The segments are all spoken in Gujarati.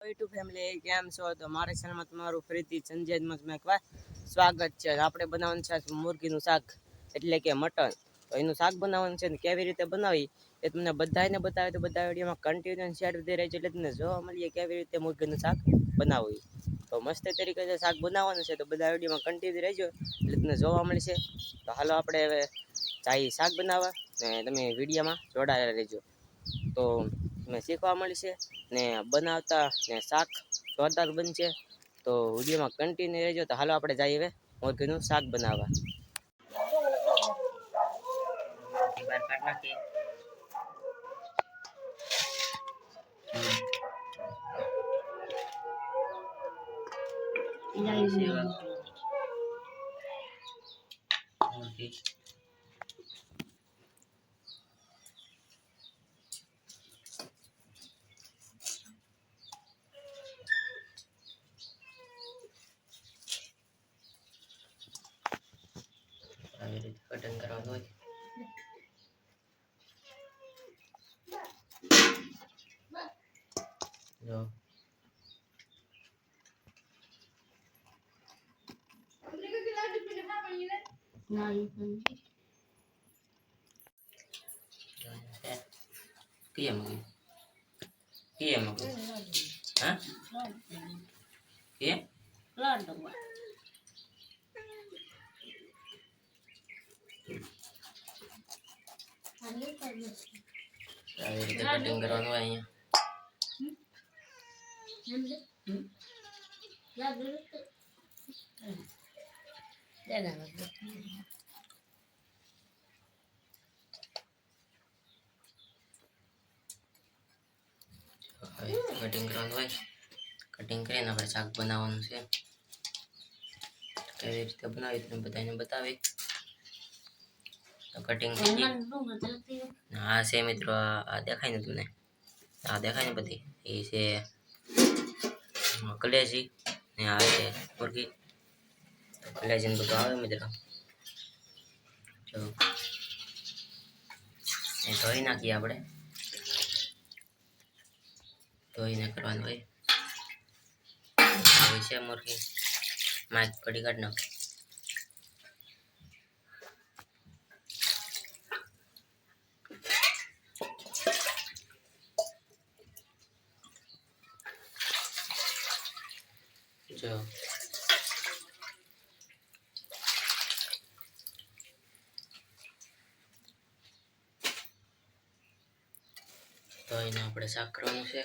યુટ્યુબ ફેમિલી કેમ છો? તો મારી ચેનલમાં તમારું ફરીથી સંજયમાં એકવાર સ્વાગત છે. આપણે બનાવવાનું છે મુરગીનું શાક એટલે કે મટન. તો એનું શાક બનાવવાનું છે ને કેવી રીતે બનાવી એ તમને બધાને બતાવે તો બધા વિડીયોમાં કન્ટિન્યુ શેર દે રહેજો એટલે તમને જોવા મળીએ કેવી રીતે મુરગીનું શાક બનાવવું. તો મસ્ત તરીકે જે શાક બનાવવાનું છે તો બધા વિડીયોમાં કન્ટિન્યુ રહેજો એટલે તમને જોવા મળશે. તો હાલો આપણે હવે ચાઈ શાક બનાવવા ને તમે વિડીયોમાં જોડાયેલા રહેજો તો તમે શીખવા મળશે ને બનાવતા ને શાક જોરદાર બનશે. તો વિડીયોમાં કન્ટિન્યુ રહેજો. તો હાલો આપણે જઈએ હવે મુરગીનું શાક બનાવવા. આવી રીતે કટિંગ કરવાનું હોય. જો કેમ કેમ હા કેમ લાડુ આવી રીતે કટિંગ કરવાનું હોય અહીંયા. કટિંગ કરવાનું હોય. કટિંગ કરીને આપણે શાક બનાવવાનું છે. કેવી રીતે બનાવી તમે બધાને બતાવી. તો કટિંગ હા છે મિત્રો, આ દેખાય ને તમને, આ દેખાય ને બધી એ છે કલેજી ને આ છે મુરગી. તો કલેજી બધું આવે મિત્રો. જો એ ધોઈ નાખીએ આપણે, ધોઈને કરવાનું હોય. આવી છે મુરગી, માઇક કડી કાઢ નાખ. જો તો એને આપણે શાક કરવાનું છે.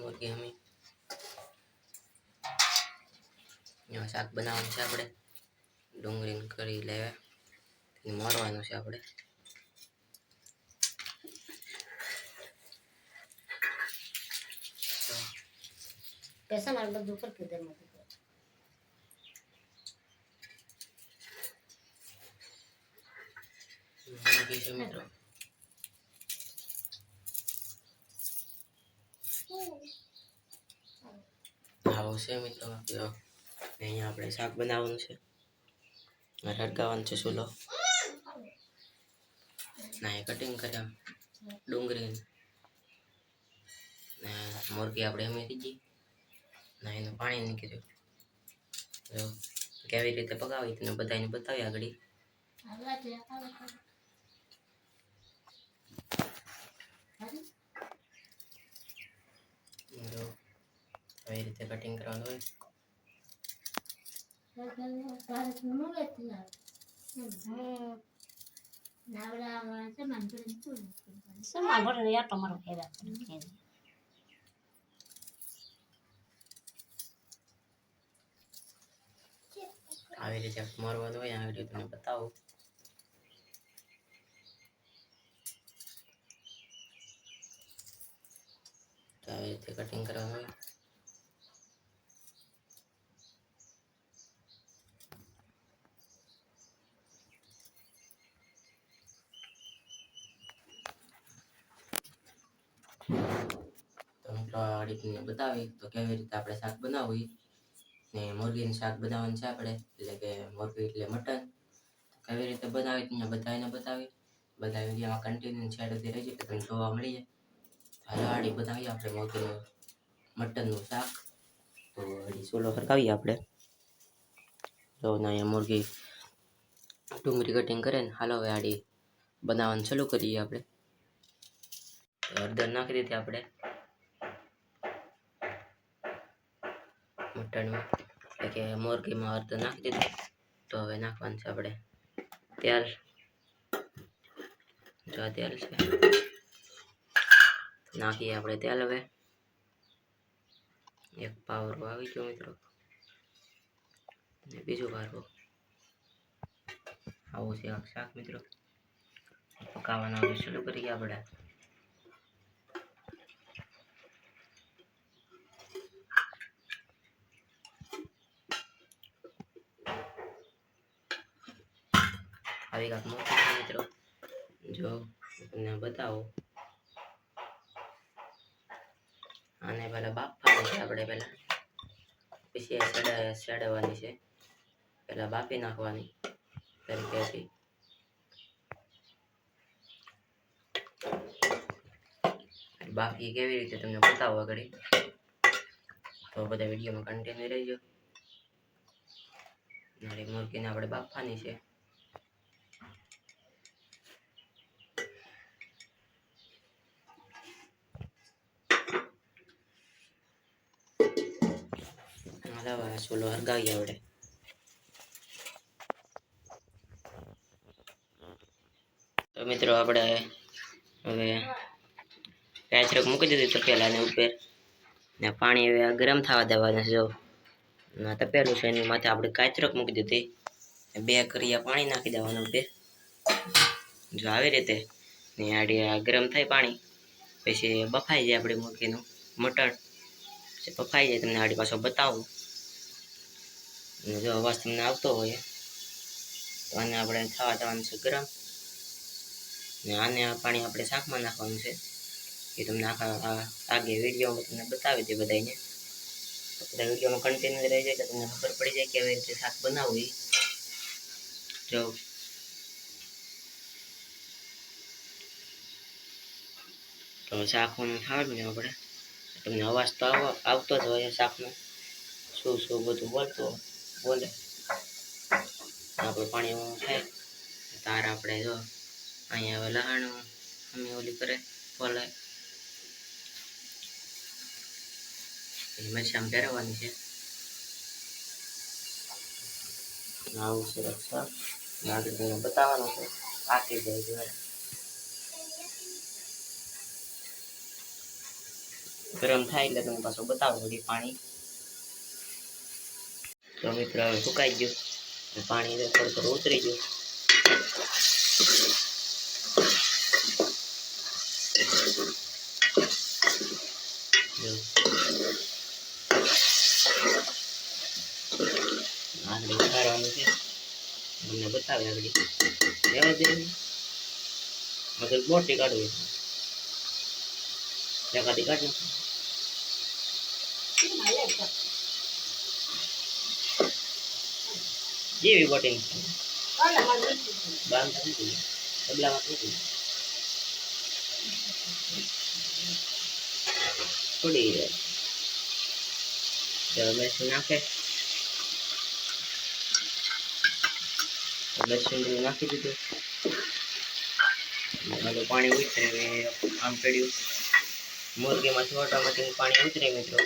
મુરગી અમે શાક બનાવવાનું છે. આપણે ડુંગળી કરી લેવા, મોરવાનું છે આપણે. પૈસા મારે બધું ઉપર કીધર માંથી મિત્રો આવું છે મિત્રો. અહીંયા આપણે શાક બનાવવાનું છે, રડકાવાનું છે ચૂલો ના એ કટિંગ કર્યા ડુંગળી ને મુરગી આપણે એમ દીધી ના એનું પાણી નીકળ્યું. જો કેવી રીતે પકાવી તેને બધાને બતાવી આગળ. જો આવી રીતે કટિંગ કરવાનું હોય. આવી રીતે મારવાનું હોય. આ વિડીયો તમને બતાવું. તો આવી રીતે કટિંગ કરવાનું હોય. તો મિત્રો આ રીતને બતાવી તો કેવી રીતે આપણે શાક બનાવવું ને મુરગીનું શાક બનાવવાનું છે આપણે, એટલે કે મુરગી એટલે મટન. કેવી રીતે બનાવી તમને બધાને બતાવી. બધા વિડીયોમાં કન્ટિન્યુ છેડ સુધી રહેજો તો તમને જોવા મળી જાય. હાલો આડી બનાવીએ આપણે મુરગીનું મટનનું શાક. તો આડી સોલો હરકાવીએ આપણે. તો અહીંયા મુરગી ડુંગળી કટિંગ કરે ને હાલો હવે આડી બનાવવાનું ચાલુ કરીએ આપણે. હળદર નાખી દીધી આપણે મટનમાં, એટલે કે મુરગીમાં હળદર નાખી દીધી. તો હવે નાખવાનું છે આપણે તેલ. જો તેલ છે નાખીએ આપણે તેલ. હવે એક પાવરો આવી ગયો મિત્રો, ને બીજો પાવરો. આવું છે શાક મિત્રો. પકાવવાનું શરૂ કરીએ આપણે. આવી કાંક મૂકી મિત્રો, જો તમને બતાવો. આને પહેલા બાફવાની છે આપણે, પહેલા પછી સડાવવાની છે. પહેલા બાફી નાખવાની તરીકેથી. બાકી કેવી રીતે તમને બતાવો આગળ, તો બધા વિડીયોમાં કન્ટિન્યુ રહેજો. મારી મુરગીને આપણે બાફવાની છે. સોલો હરગાવી આવડે. તો મિત્રો આપણે હવે કાચરક મૂકી દીધી તપેલાની ઉપર, ને પાણી હવે ગરમ થવા દેવાના. જો તપેલું છે એની માથે આપણે કાચરક મૂકી દીધી. 2 કરિયા પાણી નાખી દેવાનું ઉપર. જો આવી રીતે ને આડી ગરમ થાય પાણી, પછી બફાઈ જાય આપણે મુરગીનું મટન. પછી બફાઈ જાય તમને આડી પાછો બતાવું. જો અવાજ તમને આવતો હોય તો આને આપણે થવા દેવાનું છે ગરમ. ને આને પાણી આપણે શાકમાં નાખવાનું છે, એ તમને આખા આગે વિડીયોમાં તમને બતાવી દે બધાને. બધા વિડીયોમાં કન્ટિન્યુ રહી જાય તો તમને ખબર પડી જાય કેવી રીતે શાક બનાવવું. જો તો શાકનું ખાવાનું ને આપણે તમને અવાજ તો આવતો જ હોય શાકનો. શું બધું બોલે આપણે પાણી થાય તાર આપણે જો અહીંયા હવે લહાણું અમે ઓલી કરે બોલે મરચાં પહેરવાની છે. આવું છે રક્ષા આગળ તમને બતાવવાનું છે. પાકી જાય જોઈએ ગરમ થાય એટલે તમે પાછું બતાવો વળી પાણી. તો મિત્ર હવે સુકાઈ ગયું, પાણી થોડું થોડું ઉતરી ગયું. આગળ ઉતારવાનું છે તમને બતાવે. આગળ રહેવા દે મતલબ બોટી કાઢવી એકાદી કાઢી જેવી બોટિંગ બાંધ નથી તબલામાં નથી થોડી લસણ નાખે. લસણ નાખી દીધું. પાણી ઉતરે આમ પડ્યું મુરગીમાંથી ઓટોમેટિક પાણી ઉતરે મિત્રો.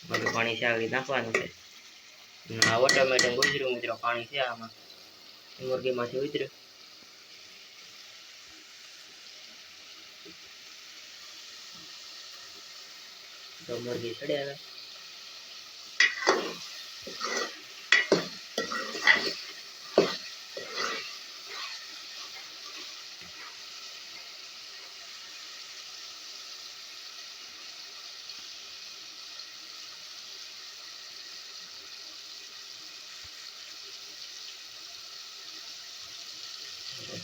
પડે પાણી છે આવી નાખવાનું છે. ઓટોમેટિક ઉતર્યું મિત્રો પાણી છે આમાં મુરગીમાંથી ઉતર્યું. તો મુરગી ચડે આવે.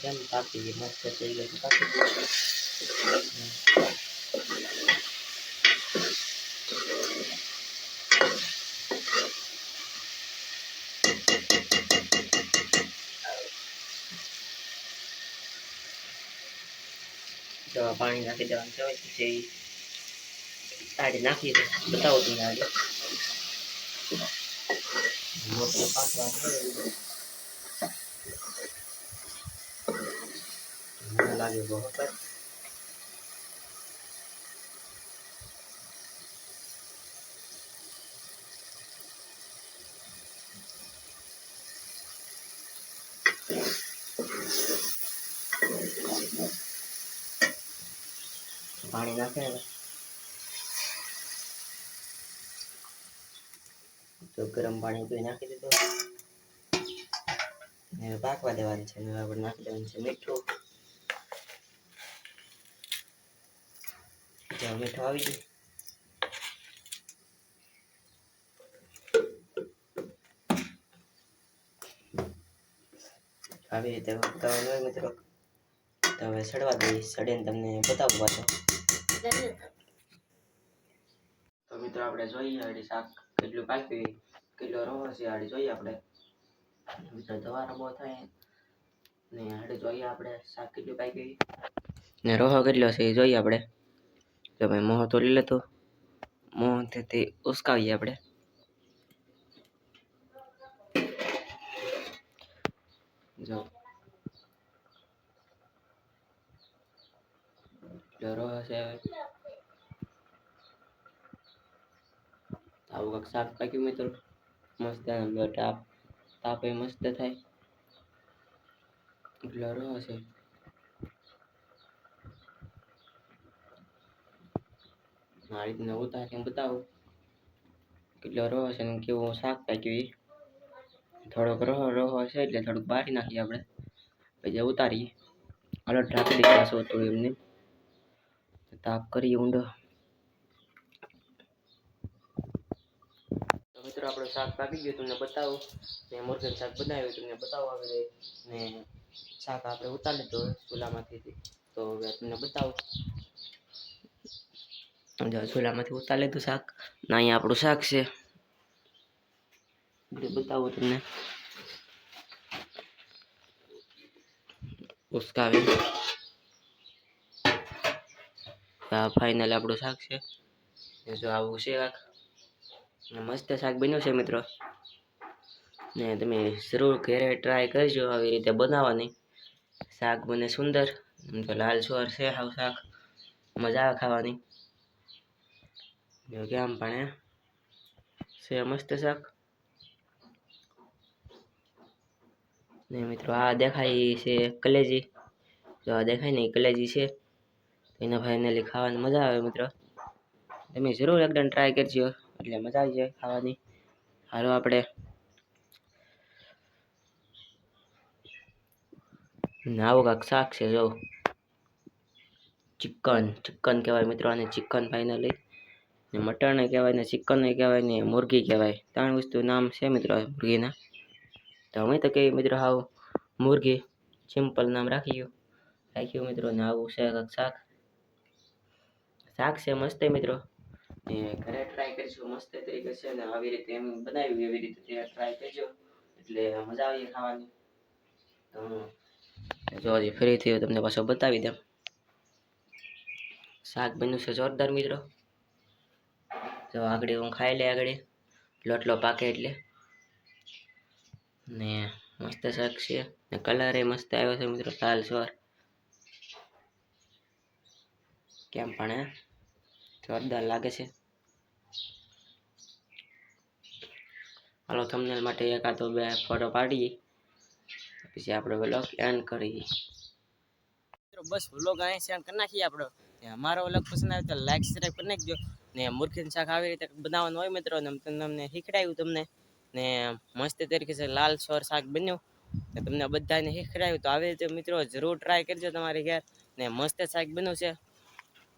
કેમ પાકી ગઈ મસ્ત થઈ ગઈ પાકી ગઈ. તો પાણી નાખી દેવાનું છે પછી આડી નાખી દે બતાવો તમને આડી મોટો પાકવા મને લાગે બહુ પર પાણી નાખે તો ગરમ પાણી તો નાખી દીધું ને પાકવા દેવાની છે ને આપણે નાખી દેવાનું છે મીઠું. મીઠું આવી ગયું. આવી રીતે ઉતાવળ હોય મિત્રો તો હવે સડવા દઈએ. સડીને તમને બતાવું પાછો. તો મિત્રો આપણે જોઈએ આડી શાક કેટલું પાક્યું કેટલો રવો છે આડી જોઈએ આપણે મિત્રો દવા બહુ થાય ને આડી જોઈએ આપણે શાક કેટલું પાક્યું ને રોહો કેટલો છે એ જોઈએ આપણે. તો ભાઈ મોહ તો લઈ લેતો મોહથી ઉસકાવીએ આપણે. જો રોહો છે આવું કાંક શાક પાક્યું મિત્રો મસ્ત તાપે મસ્ત થાય એટલો રોહો છે. આ રીતના ઉતારીને બતાવું કેટલો રોહો છે ને કેવું શાક પાક્યું. થોડોક રોહો છે એટલે થોડુંક બારી નાખીએ આપણે પછી ઉતારીએ. હાલો ઢાંકી દઈએ પાછો તો એમને તાપ કરીએ ઊંડો. તો મિત્રો આપણું શાક પાકી ગયું તમને બતાવું ને મુરગન શાક બનાવ્યું તમને બતાવું આવે ને શાક આપણે ઉતારી લીધું ચૂલામાંથી તો હવે તમને બતાવું. ચૂલામાંથી ઉતારી લીધું શાક ને અહીંયા આપણું શાક છે બતાવું તમને ઉસકાવી. ફાઇનલ આપણું શાક છે જો આવું છે શાક મસ્ત શાક બન્યું છે મિત્રો ને તમે જરૂર ઘરે ટ્રાય કરજો આવી રીતે બનાવવાની. શાક બને સુંદર તો લાલ ચોર છે હાવ શાક મજા આવે ખાવાની. કેમ પણ છે મસ્ત શાક ને મિત્રો આ દેખાય છે કલેજી. જો આ દેખાય ને કલેજી છે એના ફાઇનલી ખાવાની મજા આવે મિત્રો. તમે જરૂર એકદમ ટ્રાય કરજો એટલે મજા આવી જાય ખાવાની. હાલો આપણે આવું કાંક શાક છે જો ચિકન કહેવાય મિત્રો આને ચિકન ફાઇનલી ને મટન કહેવાય ને ચિકન કહેવાય ને મુરગી કહેવાય. ત્રણ વસ્તુ નામ છે મિત્રો મુરગીના. તો અમે તો કહીએ મિત્રો હાવ મુરગી સિમ્પલ નામ રાખ્યું મિત્રો ને આવું છે શાક છે મસ્ત મિત્રો ને ઘરે ટ્રાય કરીશું મસ્ત તરીકે છે ને આવી રીતે એમ બનાવ્યું એવી રીતે ટ્રાય કરજો એટલે મજા આવી ખાવાની. જો હજી ફરીથી તમને પાછો બતાવી દઉં શાક બન્યું છે જોરદાર મિત્રો. જો આગળ હું ખાઈ લે આગળ લોટલો પાકે એટલે ને મસ્ત શાક છે ને કલર એ મસ્ત આવ્યો છે મિત્રો લાલ ચોર કેમ પણ જોરદાર લાગે છે. હાલો થંબનેલ માટે એકાદો બે ફોટો પાડીએ પછી આપણે વ્લોગ એન્ડ કરીએ. બસ વ્લોગ અહીં શેર કરી નાખીએ આપણો. અમારો વ્લોગ પસંદ આવે તો લાઈક સબસ્ક્રાઇબ કરી નાખજો ને મુરગીનું શાક આવી રીતે બનાવવાનું હોય મિત્રો ને તમને શીખડાવ્યું તમને ને મસ્ત તરીકે છે લાલ ચોર શાક બન્યું ને તમને બધાને શીખડાવ્યું. તો આવી રીતે મિત્રો જરૂર ટ્રાય કરજો તમારી ઘેર ને મસ્ત શાક બન્યું છે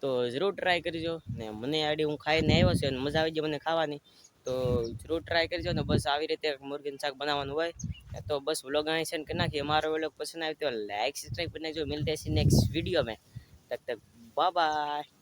તો જરૂર ટ્રાય કરજો ને મને આડી હું ખાઈને આવ્યો છે અને મજા આવી ગઈ મને ખાવાની તો જરૂર ટ્રાય કરજો ને. બસ આવી રીતે મુર્ગીનું શાક બનાવવાનું હોય. તો બસ વ્લોગ અહીં સેન્ડ કરી નાખીએ. મારો વ્લોગ પસંદ આવ્યો તો લાઈક સબસ્ક્રાઈબ કરી નાખજો. મિલતે हैं नेक्स्ट वीडियो में, तब तक बाय बाय।